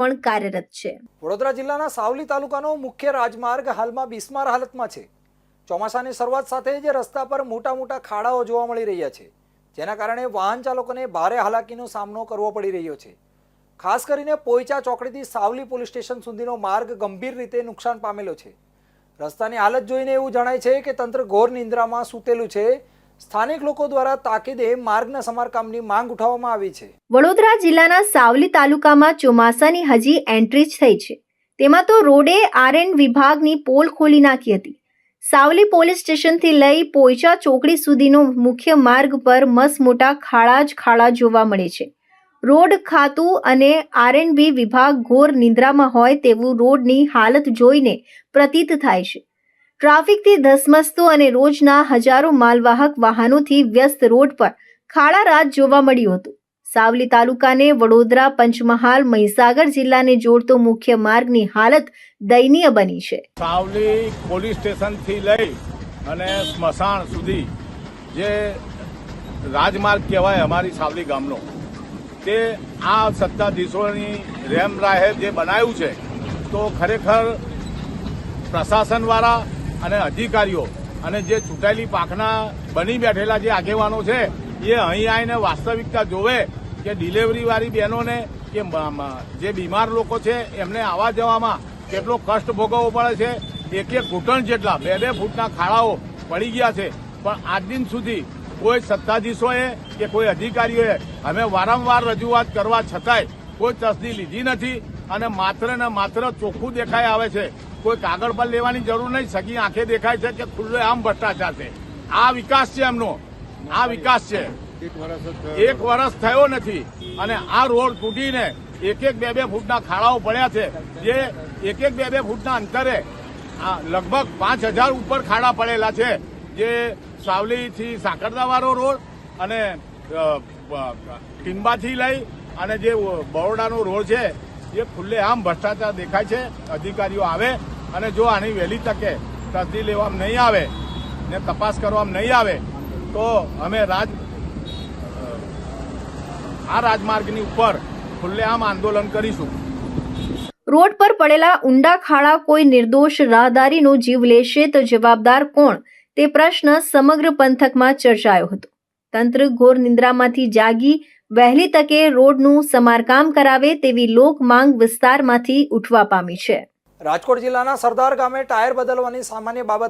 પણ કાર્યરત છે। વડોદરા જિલ્લાના સાવલી તાલુકાનો મુખ્ય રાજમાર્ગ હાલમાં બિસ્માર હાલતમાં છે। ચોમાસાની શરૂઆત સાથે જ રસ્તા પર મોટા મોટા ખાડાઓ જોવા મળી રહ્યા છે, જેના કારણે વાહન ચાલકોને ભારે હાલાકીનો સામનો કરવો પડી રહ્યો છે। ખાસ કરીને પોઈચા ચોકડીથી સાવલી પોલીસ સ્ટેશન સુધીનો માર્ગ ગંભીર રીતે નુકસાન પામેલો છે। રસ્તાની હાલત જોઈને એવું જણાય છે કે તંત્ર ઘોર નિંદ્રામાં સૂતેલું છે। સ્થાનિક લોકો દ્વારા તાકીદે માર્ગના સમારકામની માંગ ઉઠાવવામાં આવી છે। વડોદરા જિલ્લાના સાવલી તાલુકામાં ચોમાસાની હજી એન્ટ્રી જ થઈ છે, તેમાં તો રોડે આરએન વિભાગની પોલ ખોલી નાખી હતી। સાવલી પોલીસ સ્ટેશનથી લઈ પોઈચા ચોકડી સુધીનો મુખ્ય માર્ગ પર મસમોટા ખાડા જ ખાડા જોવા મળે છે। રોડ ખાતું અને આરએનબી વિભાગ ઘોર નિંદ્રામાં હોય તેવું રોડની હાલત જોઈને પ્રતીત થાય છે। ટ્રાફિકથી ધસમસતો અને રોજના હજારો માલવાહક વાહનોથી વ્યસ્ત રોડ પર ખાડા રાત જોવા મળ્યું હતું। સાવલી તાલુકાને વડોદરા, પંચમહાલ, મહીસાગર જિલ્લાને જોડતો મુખ્ય માર્ગની હાલત દયનીય બની છે। સાવલી પોલીસ સ્ટેશનથી લઈ અને સ્મશાન સુધી જે રાજમાર્ગ કહેવાય અમારી સાવલી ગામનો, તે આ સત્તાધીશોની રેમ રાહે જે બનાવ્યું છે, તો ખરેખર પ્રશાસનવાળા અને અધિકારીઓ અને જે ચૂંટાયેલી પાંખના બની બેઠેલા જે આગેવાનો છે, એ અહીં આવીને વાસ્તવિકતા જોવે કે ડિલિવરીવાળી બહેનોને કે જે બીમાર લોકો છે એમને આવવા જવામાં કેટલો કષ્ટ ભોગવવો પડે છે। એક ઘૂંટણ જેટલા 2-2 ફૂટના ખાડાઓ પડી ગયા છે, પણ આજ દિન સુધી કોઈ સત્તાધીશોએ કે કોઈ અધિકારીઓએ અમે વારંવાર રજૂઆત કરવા છતાંય કોઈ તસદી લીધી નથી અને માત્ર ને માત્ર ચોખ્ખું દેખાઈ આવે છે। કોઈ કાગળ પર લેવાની જરૂર નહીં, સગી આંખે દેખાય છે કે ખુલ્લે આમ ભ્રષ્ટાચાર છે। આ વિકાસ છે એમનો, આ વિકાસ છે। 1 વર્ષ થયો નથી અને આ રોડ તૂટીને 1-2 ફૂટના ખાડાઓ પડ્યા છે, જે 1-2 ફૂટના અંતરે લગભગ 5000 ઉપર ખાડા પડેલા છે, જે સાવલીથી સાકરદાવાળો રોડ અને ટીંબાથી લઈ અને જે બરોડાનો રોડ છે, એ ખુલ્લે આમ ભ્રષ્ટાચાર દેખાય છે। અધિકારીઓ આવે અને જો આની વહેલી તકે તસદી લેવામાં નહીં આવે ને તપાસ કરવામાં નહીં આવે તો અમે આ રાજમાર્ગની ઉપર ખુલ્લેઆમ આંદોલન કરીશું। રોડ પર પડેલા ઊંડા ખાડા કોઈ નિર્દોષ રાહદારીનો જીવ લેશે તો જવાબદાર કોણ, તે પ્રશ્ન સમગ્ર પંથકમાં ચર્ચાયો હતો। તંત્ર ઘોર નિંદ્રામાંથી જાગી વહેલી તકે રોડનું સમારકામ કરાવે તેવી લોક માંગ વિસ્તારમાંથી ઉઠવા પામી છે। રાજકોટ જિલ્લાના સરદાર ગામે ટાયર બદલવાની સામાન્ય બાબતે